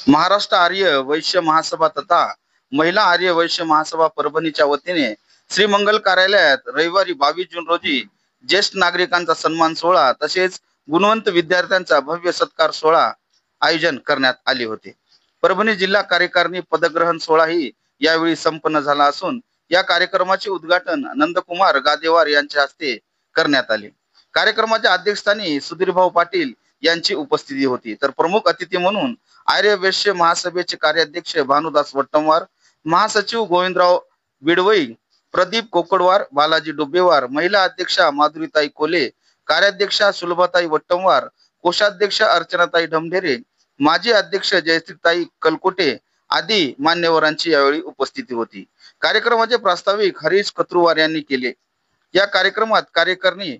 महाराष्ट्र आर्य वैश्य महासभा तथा महिला आर्य वैश्य महासभा परभणीच्या वतीने श्रीमंगल कार्यालयात रविवारी 22 जून रोजी ज्येष्ठ नागरिकांचा सन्मान सोहळा तसेच गुणवंत विद्यार्थ्यांचा भव्य सत्कार सोहळा आयोजन करण्यात आले होते। परभणी जिल्हा कार्यकारिणी पदग्रहण सोहळाही यावेळी संपन्न झाला असून या कार्यक्रमाचे उद्घाटन नंदकुमार गादेवार यांच्या हस्ते करण्यात आले। कार्यक्रमाच्या अध्यक्षस्थानी सुधीरभाऊ पाटील यांची उपस्थिती होती, तर प्रमुख अतिथी म्हणून आर्य वैश्य महासभेचे कार्याध्यक्ष भानुदास वट्टमवार, महासचिव गोविंदराव बिडवई, प्रदीप कोकडवार, बालाजी डोबेवार, महिला अध्यक्षा माधुरीताई कोले, कार्याध्यक्षा सुलभाताई वट्टमवार, कोषाध्यक्ष अर्चनाताई ढमढेरे, माजी अध्यक्ष जयश्रीताई कलकोटे आदी मान्यवरांची यावेळी उपस्थिती होती। कार्यक्रमाचे प्रास्ताविक हरीश कत्रुवार यांनी केले। या कार्यक्रमात कार्यकारिणी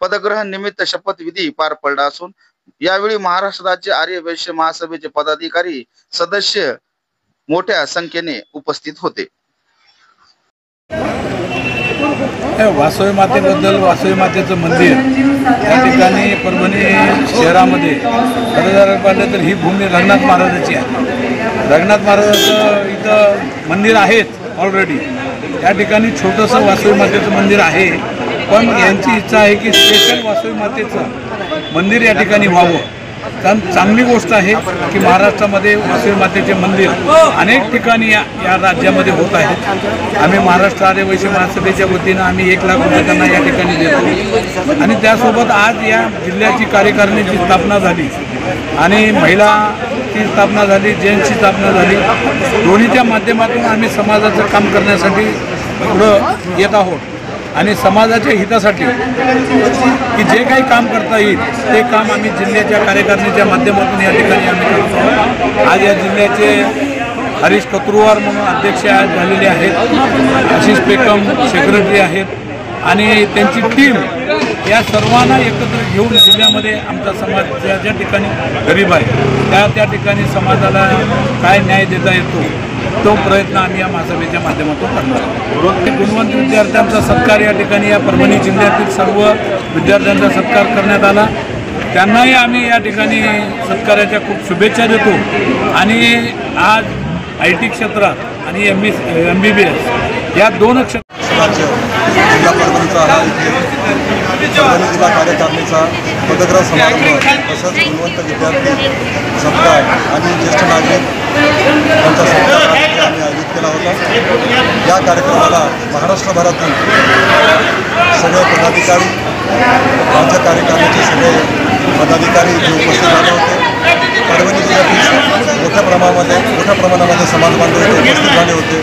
पदग्रहण निमित्त शपथविधी पार पडला असून यावेळी महाराष्ट्र राज्य आर्य वैश्य महासभेचे पदाधिकारी सदस्य मोठ्या संख्येने उपस्थित होते। वासवी मातेबद्दल वासवी मातेचं मंदिर या ठिकाणी परभणी शहरामध्ये पाहिलं तर ही भूमी रंगनाथ महाराजाची आहे। रंगनाथ महाराजाचं इथं मंदिर आहेच ऑलरेडी। या ठिकाणी छोटंसं वासवी मातेचं मंदिर आहे, पण यांची इच्छा आहे की स्पेशल वासवी मातेचं मंदिर या ठिकाणी व्हावं। कारण चांगली गोष्ट आहे की महाराष्ट्रामध्ये वासवी मातेचे मंदिर अनेक ठिकाणी या राज्यामध्ये होत आहेत। आम्ही महाराष्ट्र आर्य वैश्य महासभेच्या वतीनं आम्ही 1 लाख रुपये त्यांना या ठिकाणी देतो आणि त्यासोबत आज या जिल्ह्याची कार्यकारिणीची स्थापना झाली आणि महिलाची स्थापना झाली, जेंट्सची स्थापना झाली। दोन्हीच्या माध्यमातून आम्ही समाजाचं काम करण्यासाठी पुढं येत आहोत आणि समाजाच्या हितासाठी की जे काही काम करता येईल ते काम आम्ही जिल्ह्याच्या कार्यकारिणीच्या माध्यमातून या ठिकाणी आम्ही करतो। आज या जिल्ह्याचे हरीश कत्रुवार म्हणून अध्यक्ष झालेले आहेत, आशिष पेकम सेक्रेटरी आहेत आणि त्यांची टीम या सर्वांना एकत्र घेऊन जिल्ह्यामध्ये आमचा समाज ज्या ठिकाणी गरीब आहे त्या ठिकाणी समाजाला काय न्याय देता येतो तो प्रयत्न आम्ही या महासभेच्या माध्यमातून करणार। गुणवंत विद्यार्थ्यांचा सत्कार या ठिकाणी या परभणी जिल्ह्यातील सर्व विद्यार्थ्यांचा सत्कार करण्यात आला। त्यांनाही आम्ही या ठिकाणी सत्काराच्या खूप शुभेच्छा देतो आणि आज IT क्षेत्रात आणि MBBS या 2 क्षेत्रात जिल्हा परभणीचा जिल्हा कार्यकारिणीचा पदग्रहण समारंभ तसंच गुणवंत विद्यार्थी सत्कार आणि ज्येष्ठ नागरिक यांचा सत्कार आम्ही आयोजित केला होता। या कार्यक्रमाला महाराष्ट्रभरातून सगळे पदाधिकारी, राज्य कार्यकारिणीचे सगळे पदाधिकारी जे उपस्थित झाले होते। परभणी जिल्ह्यातील मोठ्या प्रमाणामध्ये समाज बांधव उपस्थित झाले होते।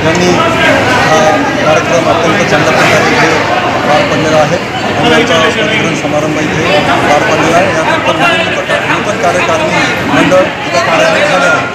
त्यांनी हा कार्यक्रम अत्यंत चांगल्या प्रकारे पार पडलेला आहे आणि यांचा पदग्रहण समारंभ इथे पार पडलेला आहे। यानंतर नूतन कार्यकारिणी मंडळ इथं कार्यान्वित झाले आहे।